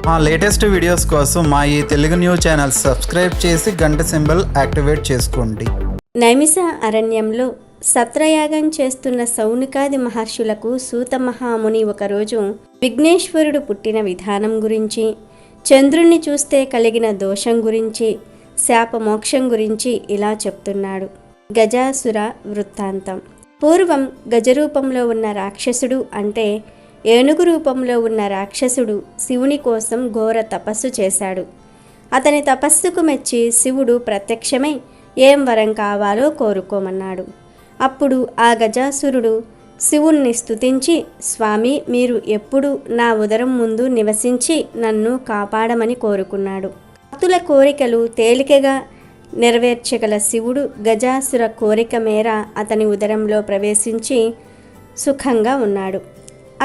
మా latest videos కోసం మా ఈ తెలుగు న్యూస్ ఛానల్ సబ్స్క్రైబ్ చేసి గంట సింబల్ యాక్టివేట్ చేసుకోండి. నైమిష అరణ్యంలో సత్రయాగం చేస్తున్న సౌనికాది మహర్షులకు సూత మహాముని ఒకరోజు విఘ్నేశ్వరుడు పుట్టిన విధానం గురించి, చంద్రుణ్ణి చూస్తే కలిగిన దోషం గురించి, శాపమోక్షం గురించి ఇలా చెప్తున్నాడు. గజాసుర వృత్తాంతం. పూర్వం గజరూపంలో ఉన్న రాక్షసుడు అంటే ఏనుగు రూపంలో ఉన్న రాక్షసుడు శివుని కోసం ఘోర తపస్సు చేశాడు. అతని తపస్సుకు మెచ్చి శివుడు ప్రత్యక్షమై ఏం వరం కావాలో కోరుకోమన్నాడు. అప్పుడు ఆ గజాసురుడు శివుణ్ణి స్తుతించి, స్వామి, మీరు ఎప్పుడు నా ఉదరం ముందు నివసించి నన్ను కాపాడమని కోరుకున్నాడు. భక్తుల కోరికలు తేలికగా నెరవేర్చగల శివుడు గజాసుర కోరిక మేర అతని ఉదరంలో ప్రవేశించి సుఖంగా ఉన్నాడు.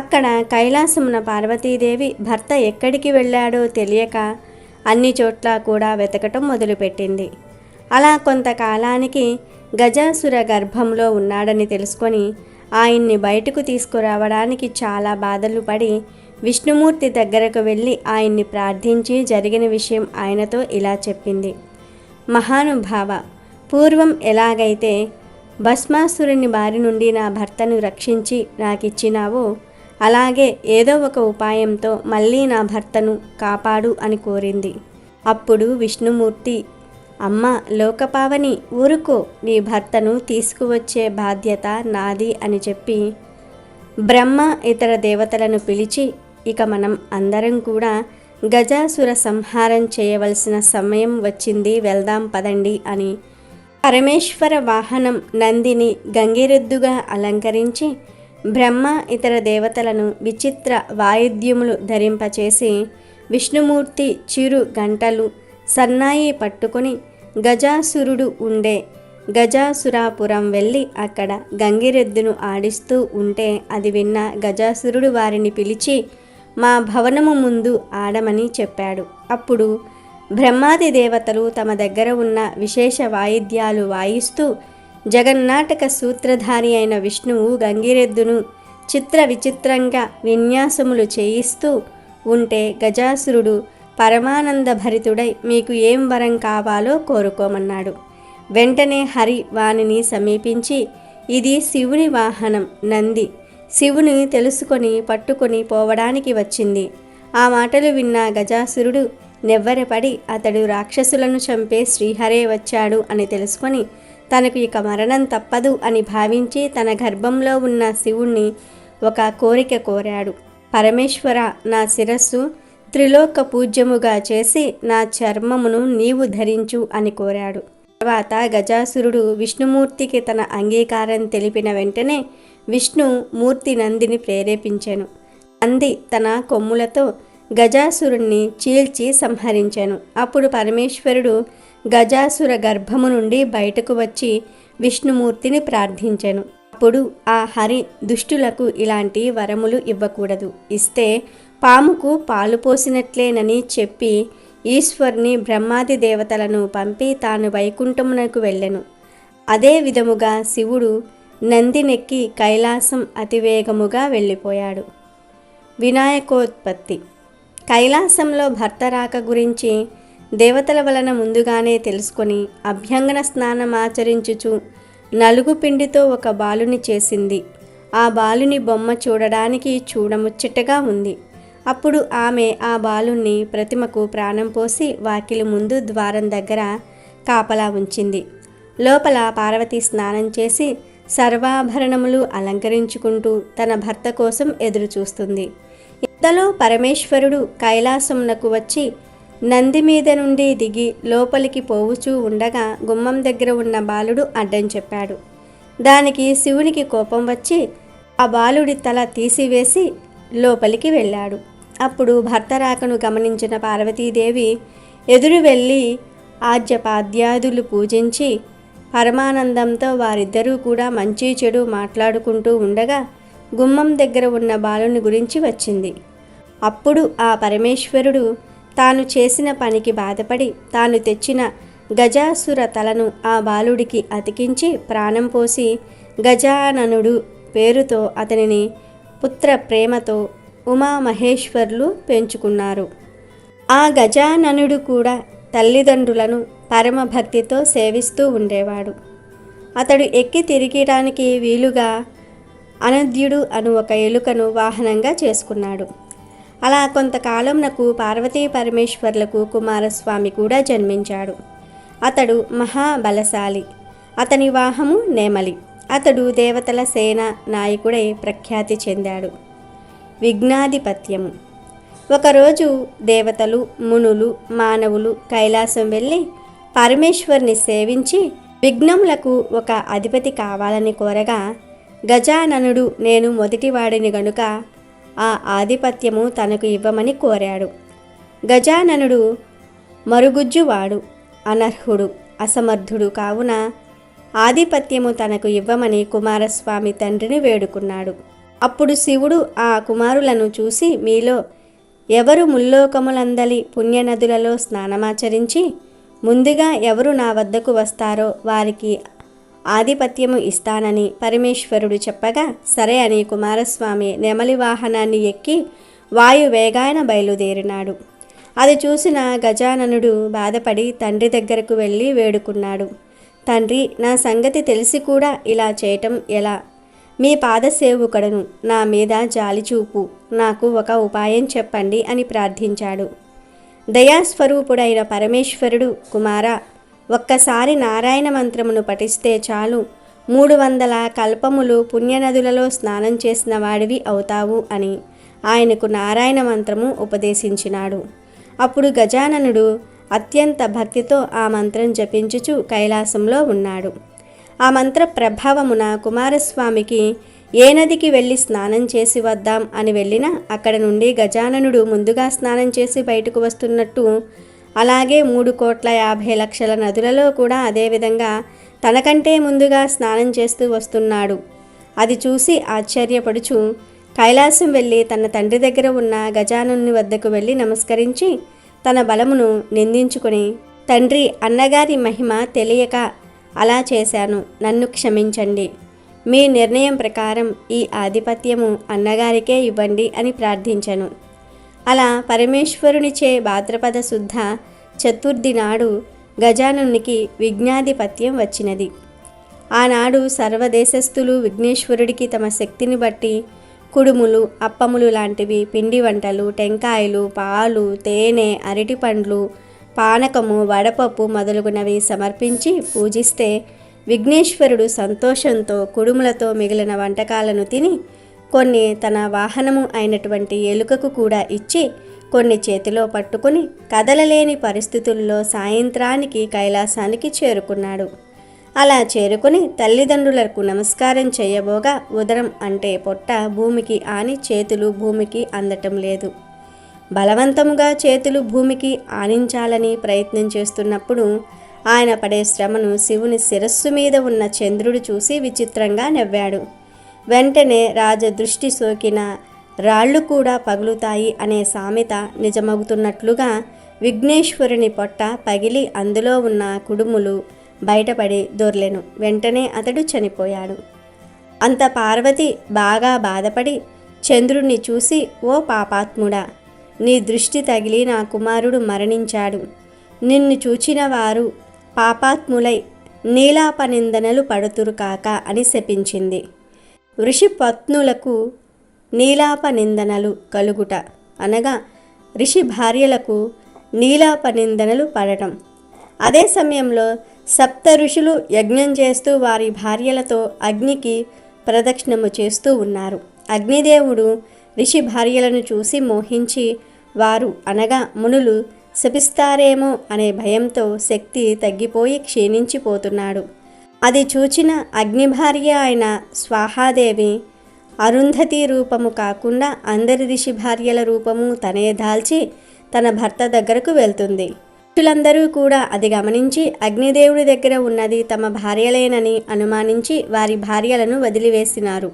అక్కడ కైలాసమున పార్వతీదేవి భర్త ఎక్కడికి వెళ్ళాడో తెలియక అన్ని చోట్ల కూడా వెతకటం మొదలుపెట్టింది. అలా కొంతకాలానికి గజాసుర గర్భంలో ఉన్నాడని తెలుసుకొని ఆయన్ని బయటకు తీసుకురావడానికి చాలా బాధలు పడి విష్ణుమూర్తి దగ్గరకు వెళ్ళి ఆయన్ని ప్రార్థించి జరిగిన విషయం ఆయనతో ఇలా చెప్పింది. మహానుభావ, పూర్వం ఎలాగైతే భస్మాసురుని బారి నుండి నా భర్తను రక్షించి నాకిచ్చినావో అలాగే ఏదో ఒక ఉపాయంతో మళ్ళీ నా భర్తను కాపాడు అని కోరింది. అప్పుడు విష్ణుమూర్తి, అమ్మ లోకపావని, ఊరుకో, నీ భర్తను తీసుకువచ్చే బాధ్యత నాది అని చెప్పి బ్రహ్మ ఇతర దేవతలను పిలిచి, ఇక మనం అందరం కూడా గజాసుర సంహారం చేయవలసిన సమయం వచ్చింది, వెళ్దాం పదండి అని పరమేశ్వర వాహనం నందిని గంగిరెద్దుగా అలంకరించి బ్రహ్మ ఇతర దేవతలను విచిత్ర వాయిద్యములు ధరింపచేసి విష్ణుమూర్తి చిరు గంటలు సన్నాయి పట్టుకొని గజాసురుడు ఉండే గజాసురాపురం వెళ్ళి అక్కడ గంగిరెద్దును ఆడిస్తూ ఉంటే అది విన్న గజాసురుడు వారిని పిలిచి మా భవనము ముందు ఆడమని చెప్పాడు. అప్పుడు బ్రహ్మాది దేవతలు తమ దగ్గర ఉన్న విశేష వాయిద్యాలు వాయిస్తూ జగన్నాటక సూత్రధారి అయిన విష్ణువు గంగిరెద్దును చిత్ర విచిత్రంగా విన్యాసములు చేయిస్తూ ఉంటే గజాసురుడు పరమానంద భరితుడై మీకు ఏం వరం కావాలో కోరుకోమన్నాడు. వెంటనే హరి వానిని సమీపించి, ఇది శివుని వాహనం నంది, శివుని తెలుసుకొని పట్టుకొని పోవడానికి వచ్చింది. ఆ మాటలు విన్న గజాసురుడు నెవ్వరపడి అతడు రాక్షసులను చంపే శ్రీహరే వచ్చాడు అని తెలుసుకొని తనకు ఇక మరణం తప్పదు అని భావించి తన గర్భంలో ఉన్న శివుణ్ణి ఒక కోరిక కోరాడు. పరమేశ్వర, నా శిరస్సు త్రిలోక పూజ్యముగా చేసి నా చర్మమును నీవు ధరించు అని కోరాడు. తర్వాత గజాసురుడు విష్ణుమూర్తికి తన అంగీకారం తెలిపిన వెంటనే విష్ణు మూర్తి నందిని ప్రేరేపించెను. నంది తన కొమ్ములతో గజాసురుణ్ణి చీల్చి సంహరించెను. అప్పుడు పరమేశ్వరుడు గజాసుర గర్భము నుండి బయటకు వచ్చి విష్ణుమూర్తిని ప్రార్థించెను. అప్పుడు ఆ హరి దుష్టులకు ఇలాంటి వరములు ఇవ్వకూడదు, ఇస్తే పాముకు పాలు పోసినట్లేనని చెప్పి ఈశ్వరుని బ్రహ్మాది దేవతలను పంపి తాను వైకుంఠమునకు వెళ్ళెను. అదే విధముగా శివుడు నందినెక్కి కైలాసం అతివేగముగా వెళ్ళిపోయాడు. వినాయకోత్పత్తి. కైలాసంలో భర్త రాక గురించి దేవతల వలన ముందుగానే తెలుసుకొని అభ్యంగన స్నానం ఆచరించుచు నలుగు పిండితో ఒక బాలుని చేసింది. ఆ బాలుని బొమ్మ చూడడానికి చూడముచ్చటగా ఉంది. అప్పుడు ఆమె ఆ బాలుని ప్రతిమకు ప్రాణం పోసి వాకిలి ముందు ద్వారం దగ్గర కాపలా ఉంచింది. లోపల పార్వతి స్నానం చేసి సర్వాభరణములు అలంకరించుకుంటూ తన భర్త కోసం ఎదురు చూస్తుంది. ఇంతలో పరమేశ్వరుడు కైలాసమునకు వచ్చి నంది మీద నుండి దిగి లోపలికి పోవుచూ ఉండగా గుమ్మం దగ్గర ఉన్న బాలుడు అడ్డం చెప్పాడు. దానికి శివునికి కోపం వచ్చి ఆ బాలుడి తల తీసివేసి లోపలికి వెళ్ళాడు. అప్పుడు భర్త రాకను గమనించిన పార్వతీదేవి ఎదురు వెళ్ళి ఆద్యపాద్యాదులు పూజించి పరమానందంతో వారిద్దరూ కూడా మంచి చెడు మాట్లాడుకుంటూ ఉండగా గుమ్మం దగ్గర ఉన్న బాలుని గురించి వచ్చింది. అప్పుడు ఆ పరమేశ్వరుడు తాను చేసిన పనికి బాధపడి తాను తెచ్చిన గజాసుర తలను ఆ బాలుడికి అతికించి ప్రాణం పోసి గజాననుడు పేరుతో అతనిని పుత్ర ప్రేమతో ఉమామహేశ్వర్లు పెంచుకున్నారు. ఆ గజాననుడు కూడా తల్లిదండ్రులను పరమభక్తితో సేవిస్తూ ఉండేవాడు. అతడు ఎక్కి తిరిగడానికి వీలుగా అనద్యుడు అను ఒక ఎలుకను వాహనంగా చేసుకున్నాడు. అలా కొంతకాలంనకు పార్వతీ పరమేశ్వర్లకు కుమారస్వామి కూడా జన్మించాడు. అతడు మహాబలశాలి. అతని వాహము నేమలి. అతడు దేవతల సేన నాయకుడై ప్రఖ్యాతి చెందాడు. విఘ్నాధిపత్యము. ఒకరోజు దేవతలు, మునులు, మానవులు కైలాసం వెళ్ళి పరమేశ్వర్ని సేవించి విఘ్నములకు ఒక అధిపతి కావాలని కోరగా, గజాననుడు నేను మొదటివాడిని గనుక ఆ ఆధిపత్యము తనకు ఇవ్వమని కోరాడు. గజాననుడు మరుగుజ్జువాడు, అనర్హుడు, అసమర్థుడు కావున ఆధిపత్యము తనకు ఇవ్వమని కుమారస్వామి తండ్రిని వేడుకున్నాడు. అప్పుడు శివుడు ఆ కుమారులను చూసి, మీలో ఎవరు ముల్లోకములందలి పుణ్యనదులలో స్నానమాచరించి ముందుగా ఎవరు నా వద్దకు వస్తారో వారికి ఆధిపత్యము ఇస్తానని పరమేశ్వరుడు చెప్పగా, సరే అని కుమారస్వామి నెమలి వాహనాన్ని ఎక్కి వాయు వేగాన బయలుదేరినాడు. అది చూసిన గజాననుడు బాధపడి తండ్రి దగ్గరకు వెళ్ళి వేడుకున్నాడు. తండ్రి, నా సంగతి తెలిసి కూడా ఇలా చేయటం ఎలా? మీ పాదసేవకుడను, నా మీద జాలిచూపు, నాకు ఒక ఉపాయం చెప్పండి అని ప్రార్థించాడు. దయాస్వరూపుడైన పరమేశ్వరుడు, కుమారా, ఒక్కసారి నారాయణ మంత్రమును పఠిస్తే చాలు 300 కల్పములు పుణ్యనదులలో స్నానం చేసిన వాడివి అవుతావు అని ఆయనకు నారాయణ మంత్రము ఉపదేశించినాడు. అప్పుడు గజాననుడు అత్యంత భక్తితో ఆ మంత్రం జపించుచు కైలాసంలో ఉన్నాడు. ఆ మంత్ర ప్రభావమున కుమారస్వామికి ఏ నదికి వెళ్ళి స్నానం చేసి వద్దాం అని వెళ్ళినా అక్కడ నుండి గజాననుడు ముందుగా స్నానం చేసి బయటకు వస్తున్నట్టు, అలాగే 3,50,00,000 నదులలో కూడా అదేవిధంగా తనకంటే ముందుగా స్నానం చేస్తూ వస్తున్నాడు. అది చూసి ఆశ్చర్యపడుచు కైలాసం వెళ్ళి తన తండ్రి దగ్గర ఉన్న గజాననుని వద్దకు వెళ్ళి నమస్కరించి తన బలమును నిందించుకొని, తండ్రి, అన్నగారి మహిమ తెలియక అలా చేశాను, నన్ను క్షమించండి. మీ నిర్ణయం ప్రకారం ఈ ఆధిపత్యము అన్నగారికే ఇవ్వండి అని ప్రార్థించను. అలా పరమేశ్వరునిచే భాద్రపద శుద్ధ చతుర్థి నాడు గజాననునికి విఘ్నాధిపత్యం వచ్చినది. ఆనాడు సర్వదేశస్థులు విఘ్నేశ్వరుడికి తమ శక్తిని బట్టి కుడుములు, అప్పములు లాంటివి, పిండి వంటలు, టెంకాయలు, పాలు, తేనె, అరటిపండ్లు, పానకము, వడపప్పు మొదలుగునవి సమర్పించి పూజిస్తే విఘ్నేశ్వరుడు సంతోషంతో కుడుములతో మిగిలిన వంటకాలను తిని కొన్ని తన వాహనము అయినటువంటి ఎలుకకు కూడా ఇచ్చి కొన్ని చేతిలో పట్టుకుని కదలలేని పరిస్థితుల్లో సాయంత్రానికి కైలాసానికి చేరుకున్నాడు. అలా చేరుకుని తల్లిదండ్రులకు నమస్కారం చేయబోగా ఉదరం అంటే పొట్ట భూమికి ఆని చేతులు భూమికి అందటం లేదు. బలవంతముగా చేతులు భూమికి ఆనించాలని ప్రయత్నం చేస్తున్నప్పుడు ఆయన పడే శ్రమను శివుని శిరస్సు మీద ఉన్న చంద్రుడు చూసి విచిత్రంగా నవ్వాడు. వెంటనే రాజదృష్టి సోకిన రాళ్ళు కూడా పగులుతాయి అనే సామెత నిజమవుతున్నట్లుగా విఘ్నేశ్వరుని పొట్ట పగిలి అందులో ఉన్న కుడుములు బయటపడి దొర్లెను. వెంటనే అతడు చనిపోయాడు. అంత పార్వతి బాగా బాధపడి చంద్రుణ్ణి చూసి, ఓ పాపాత్ముడా, నీ దృష్టి తగిలి నా కుమారుడు మరణించాడు. నిన్ను చూచిన వారు పాపాత్ములై నీలాపనిందనలు పడుతురు కాక అని శపించింది. ఋషి పత్నులకు నీలాపనిందనలు కలుగుట అనగా ఋషి భార్యలకు నీలాపనిందనలు పడటం. అదే సమయంలో 7 ఋషులు యజ్ఞం చేస్తూ వారి భార్యలతో అగ్నికి ప్రదక్షిణము చేస్తూ ఉన్నారు. అగ్నిదేవుడు ఋషి భార్యలను చూసి మోహించి వారు అనగా మునులు శపిస్తారేమో అనే భయంతో శక్తి తగ్గిపోయి క్షీణించిపోతున్నాడు. అది చూచిన అగ్నిభార్య అయిన స్వాహాదేవి అరుంధతి రూపము కాకుండా అందరి ఋషి భార్యల రూపము తనే దాల్చి తన భర్త దగ్గరకు వెళ్తుంది. ఋషులందరూ కూడా అది గమనించి అగ్నిదేవుడి దగ్గర ఉన్నది తమ భార్యలేనని అనుమానించి వారి భార్యలను వదిలివేసినారు.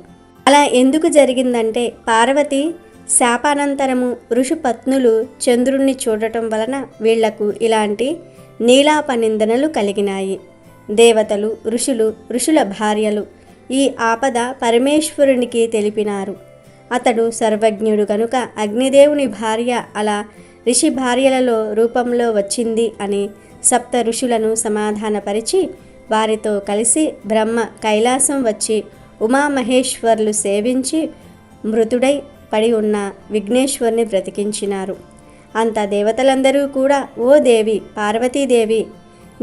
అలా ఎందుకు జరిగిందంటే పార్వతి శాపానంతరము ఋషిపత్నులు చంద్రుణ్ణి చూడటం వలన వీళ్లకు ఇలాంటి నీలాపనిందనలు కలిగినాయి. దేవతలు, ఋషులు, ఋషుల భార్యలు ఈ ఆపద పరమేశ్వరునికి తెలిపినారు. అతడు సర్వజ్ఞుడు కనుక అగ్నిదేవుని భార్య అలా ఋషి భార్యలలో రూపంలో వచ్చింది అని సప్త ఋషులను సమాధానపరిచి వారితో కలిసి బ్రహ్మ కైలాసం వచ్చి ఉమామహేశ్వర్లు సేవించి మృతుడై పడి ఉన్న విఘ్నేశ్వరుని బ్రతికించినారు. అంత దేవతలందరూ కూడా, ఓ దేవి పార్వతీదేవి,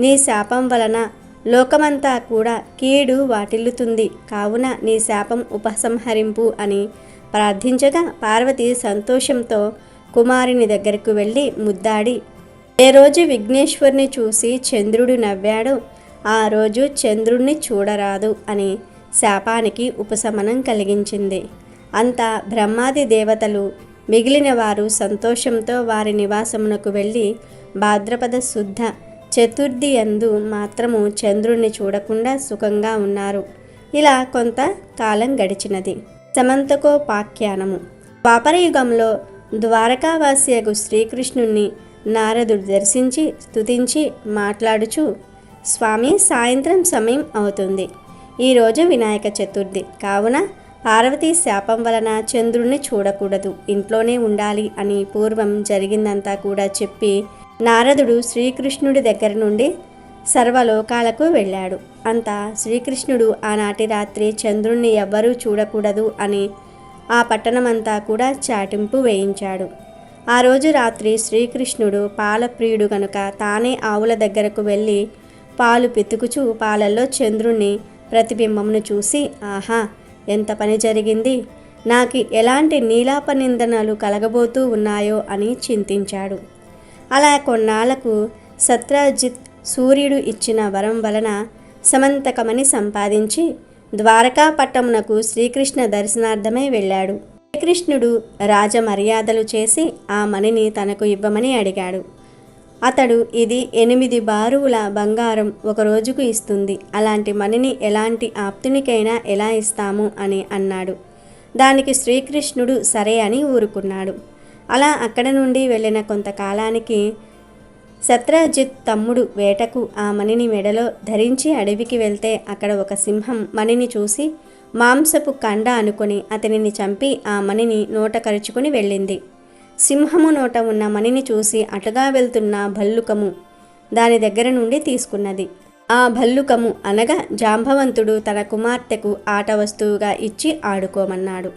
నీ శాపం వలన లోకమంతా కూడా కీడు వాటిల్లుతుంది, కావున నీ శాపం ఉపసంహరింపు అని ప్రార్థించగా పార్వతి సంతోషంతో కుమారుని దగ్గరకు వెళ్ళి ముద్దాడి, ఏ రోజు విఘ్నేశ్వరుని చూసి చంద్రుడు నవ్వాడో ఆ రోజు చంద్రుణ్ణి చూడరాదు అని శాపానికి ఉపశమనం కలిగించింది. అంతా బ్రహ్మాది దేవతలు మిగిలిన వారు సంతోషంతో వారి నివాసమునకు వెళ్ళి భాద్రపద శుద్ధ చతుర్థి యందు మాత్రము చంద్రుణ్ణి చూడకుండా సుఖంగా ఉన్నారు. ఇలా కొంత కాలం గడిచినది. సమంతకోపాఖ్యానము. ద్వాపరయుగంలో ద్వారకావాసియగు శ్రీకృష్ణుణ్ణి నారదుడు దర్శించి స్తుతించి మాట్లాడుచు, స్వామి, సాయంత్రం సమయం అవుతుంది. ఈరోజు వినాయక చతుర్థి కావున పార్వతీ శాపం వలన చంద్రుణ్ణి చూడకూడదు, ఇంట్లోనే ఉండాలి అని పూర్వం జరిగిందంతా కూడా చెప్పి నారదుడు శ్రీకృష్ణుడి దగ్గర నుండి సర్వలోకాలకు వెళ్ళాడు. అంతా శ్రీకృష్ణుడు ఆనాటి రాత్రి చంద్రుణ్ణి ఎవ్వరూ చూడకూడదు అని ఆ పట్టణమంతా కూడా చాటింపు వేయించాడు. ఆ రోజు రాత్రి శ్రీకృష్ణుడు పాలప్రియుడు కనుక తానే ఆవుల దగ్గరకు వెళ్ళి పాలు పితుకుచూ పాలల్లో చంద్రుణ్ణి ప్రతిబింబమును చూసి, ఆహా, ఎంత పని జరిగింది, నాకు ఎలాంటి నీలాపనిందనలు కలగబోతూ ఉన్నాయో అని చింతించాడు. అలా కొన్నాళ్లకు సత్రజిత్ సూర్యుడు ఇచ్చిన వరం వలన సమంతకమని సంపాదించి ద్వారకాపట్టమునకు శ్రీకృష్ణ దర్శనార్థమై వెళ్ళాడు. శ్రీకృష్ణుడు రాజమర్యాదలు చేసి ఆ మణిని తనకు ఇవ్వమని అడిగాడు. అతడు, ఇది 8 బారువుల బంగారం ఒక రోజుకు ఇస్తుంది, అలాంటి మణిని ఎలాంటి ఆప్తునికైనా ఎలా ఇస్తాము అని అన్నాడు. దానికి శ్రీకృష్ణుడు సరే అని ఊరుకున్నాడు. అలా అక్కడ నుండి వెళ్ళిన కొంతకాలానికి సత్రజిత్ తమ్ముడు వేటకు ఆ మణిని మెడలో ధరించి అడవికి వెళ్తే అక్కడ ఒక సింహం మణిని చూసి మాంసపు కండ అనుకొని అతనిని చంపి ఆ మణిని నోట కరుచుకుని వెళ్ళింది. సింహము నోట ఉన్న మణిని చూసి అటుగా వెళ్తున్న భల్లుకము దాని దగ్గర నుండి తీసుకున్నది. ఆ భల్లుకము అనగా జాంబవంతుడు తన కుమార్తెకు ఆట వస్తువుగా ఇచ్చి ఆడుకోమన్నాడు.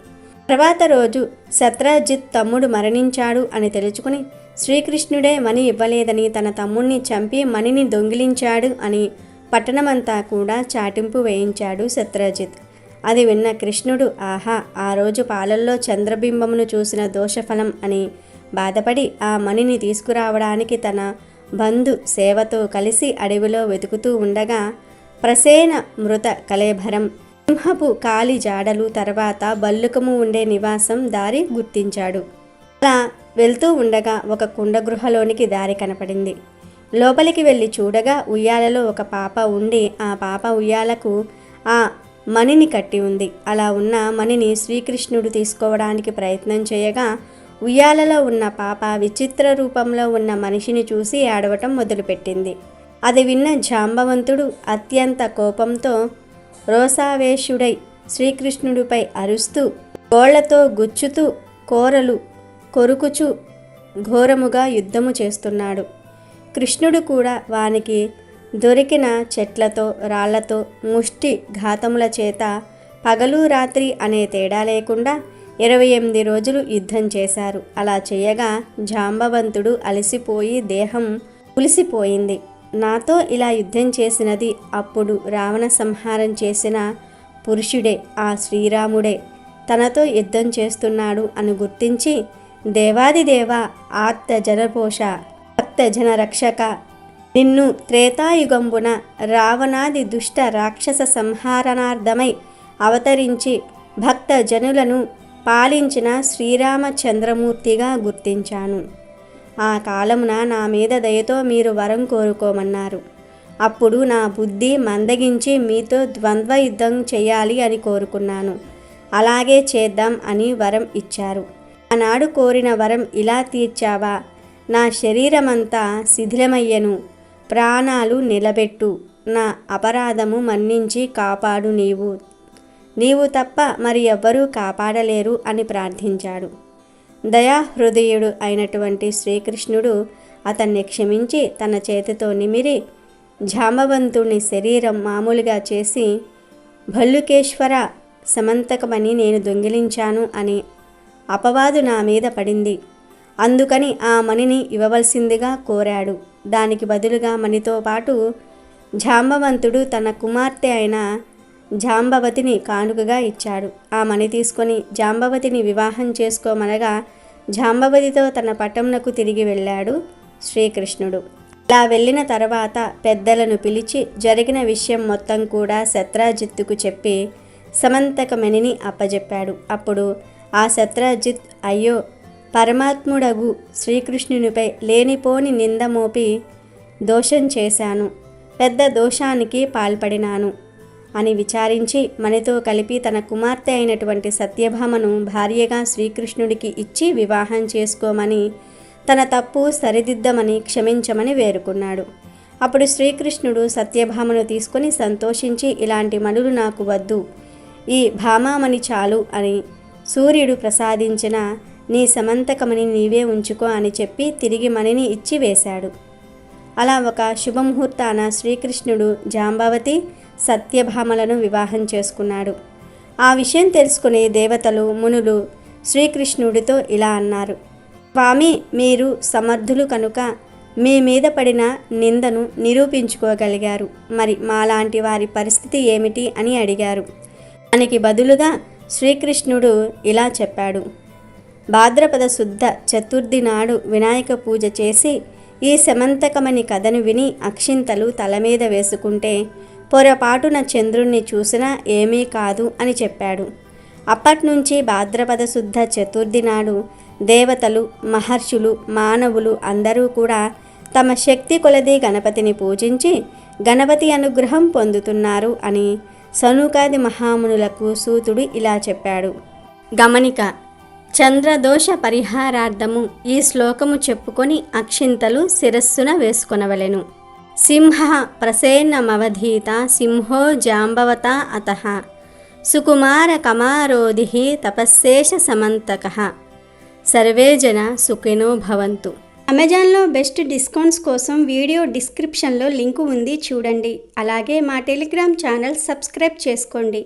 తర్వాత రోజు సత్రజిత్ తమ్ముడు మరణించాడు అని తెలుసుకుని శ్రీకృష్ణుడే మణి ఇవ్వలేదని తన తమ్ముణ్ణి చంపి మణిని దొంగిలించాడు అని పట్టణమంతా కూడా చాటింపు వేయించాడు సత్రజిత్. అది విన్న కృష్ణుడు, ఆహా, ఆ రోజు పాలల్లో చంద్రబింబమును చూసిన దోషఫలం అని బాధపడి ఆ మణిని తీసుకురావడానికి తన బంధు సేవతో కలిసి అడవిలో వెతుకుతూ ఉండగా ప్రసేన మృత కళేభరం, సింహపు కాలి జాడలు, తర్వాత బల్లుకము ఉండే నివాసం దారి గుర్తించాడు. అలా వెళ్తూ ఉండగా ఒక కుండగృహలోనికి దారి కనపడింది. లోపలికి వెళ్ళి చూడగా ఉయ్యాలలో ఒక పాప ఉండి ఆ పాప ఉయ్యాలకు ఆ మణిని కట్టి ఉంది. అలా ఉన్న మణిని శ్రీకృష్ణుడు తీసుకోవడానికి ప్రయత్నం చేయగా ఉయ్యాలలో ఉన్న పాప విచిత్ర రూపంలో ఉన్న మనిషిని చూసి ఏడవటం మొదలుపెట్టింది. అది విన్న జాంబవంతుడు అత్యంత కోపంతో రోసావేశుడై శ్రీకృష్ణుడిపై అరుస్తూ గోళ్లతో గుచ్చుతూ కోరలు కొరుకుచు ఘోరముగా యుద్ధము చేస్తున్నాడు. కృష్ణుడు కూడా వానికి దొరికిన చెట్లతో రాళ్లతో ముష్టి ఘాతముల చేత పగలు రాత్రి అనే తేడా లేకుండా 28 రోజులు యుద్ధం చేశారు. అలా చేయగా జాంబవంతుడు అలసిపోయి దేహం పులిసిపోయింది. నాతో ఇలా యుద్ధం చేసినది అప్పుడు రావణ సంహారం చేసిన పురుషుడే, ఆ శ్రీరాముడే తనతో యుద్ధం చేస్తున్నాడు అని గుర్తించి, దేవాదిదేవ, ఆర్త జనపోష, భక్త జన రక్షక, నిన్ను త్రేతాయుగంబున రావణాది దుష్ట రాక్షస సంహారణార్థమై అవతరించి భక్త జనులను పాలించిన శ్రీరామచంద్రమూర్తిగా గుర్తించాను. ఆ కాలమున నా మీద దయతో మీరు వరం కోరుకోమన్నారు. అప్పుడు నా బుద్ధి మందగించి మీతో ద్వంద్వ యుద్ధం చేయాలి అని కోరుకున్నాను. అలాగే చేద్దాం అని వరం ఇచ్చారు. ఆనాడు కోరిన వరం ఇలా తీర్చావా? నా శరీరమంతా శిథిలమయ్యను, ప్రాణాలు నిలబెట్టు, నా అపరాధము మన్నించి కాపాడు, నీవు తప్ప మరి ఎవ్వరూ కాపాడలేరు అని ప్రార్థించాడు. దయాహృదయుడు అయినటువంటి శ్రీకృష్ణుడు అతన్ని క్షమించి తన చేతితో నిమిరి జాంబవంతుని శరీరం మామూలుగా చేసి, భల్లుకేశ్వర, సమంతకమణి నేను దొంగిలించాను అని అపవాదు నా మీద పడింది. అందుకని ఆ మణిని ఇవ్వవలసిందిగా కోరాడు. దానికి బదులుగా మణితో పాటు జాంబవంతుడు తన కుమార్తె అయిన జాంబవతిని కానుకగా ఇచ్చాడు. ఆ మణి తీసుకొని జాంబవతిని వివాహం చేసుకోమనగా జాంబవతితో తన పట్టణంకు తిరిగి వెళ్ళాడు శ్రీకృష్ణుడు. అలా వెళ్ళిన తర్వాత పెద్దలను పిలిచి జరిగిన విషయం మొత్తం కూడా శత్రాజిత్తుకు చెప్పి సమంతకమణిని అప్పజెప్పాడు. అప్పుడు ఆ శత్రాజిత్, అయ్యో, పరమాత్ముడగు శ్రీకృష్ణునిపై లేనిపోని నింద మోపి దోషం చేశాను, పెద్ద దోషానికి పాల్పడినాను అని విచారించి మణితో కలిపి తన కుమార్తె అయినటువంటి సత్యభామను భార్యగా శ్రీకృష్ణుడికి ఇచ్చి వివాహం చేసుకోమని, తన తప్పు సరిదిద్దమని క్షమించమని వేడుకున్నాడు. అప్పుడు శ్రీకృష్ణుడు సత్యభామను తీసుకొని సంతోషించి, ఇలాంటి మణులు నాకు వద్దు, ఈ భామామణి చాలు అని సూర్యుడు ప్రసాదించిన నీ సమంతకమణి నీవే ఉంచుకో అని చెప్పి తిరిగి మణిని ఇచ్చి వేశాడు. అలా ఒక శుభముహూర్తాన శ్రీకృష్ణుడు జాంబవతి, సత్యభామలను వివాహం చేసుకున్నాడు. ఆ విషయం తెలుసుకుని దేవతలు, మునులు శ్రీకృష్ణుడితో ఇలా అన్నారు: స్వామి, మీరు సమర్థులు కనుక మీ మీద పడిన నిందను నిరూపించుకోగలిగారు. మరి మాలాంటి వారి పరిస్థితి ఏమిటి అని అడిగారు. దానికి బదులుగా శ్రీకృష్ణుడు ఇలా చెప్పాడు: భాద్రపద శుద్ధ చతుర్థి నాడు వినాయక పూజ చేసి ఈ సమంతకమణి కథను విని అక్షింతలు తల మీద వేసుకుంటే పొరపాటున చంద్రుణ్ణి చూసినా ఏమీ కాదు అని చెప్పాడు. అప్పట్నుంచి భాద్రపద శుద్ధ చతుర్థి నాడు దేవతలు, మహర్షులు, మానవులు అందరూ కూడా తమ శక్తి కొలది గణపతిని పూజించి గణపతి అనుగ్రహం పొందుతున్నారు అని సనూకాది మహామునులకు సూతుడు ఇలా చెప్పాడు. గమనిక: చంద్రదోష పరిహారార్థము ఈ శ్లోకము చెప్పుకొని అక్షింతలు శిరస్సున వేసుకొనవలెను. సింహ ప్రసేన్నమవధీత సింహో జాంబవత అతః సుకుమార కమారోధిః తపస్సేష సమంతకః సర్వే జన సుఖినో భవంతు. అమెజాన్లో బెస్ట్ డిస్కౌంట్స్ కోసం వీడియో డిస్క్రిప్షన్లో లింకు ఉంది, చూడండి. అలాగే మా టెలిగ్రామ్ ఛానల్ సబ్స్క్రైబ్ చేసుకోండి.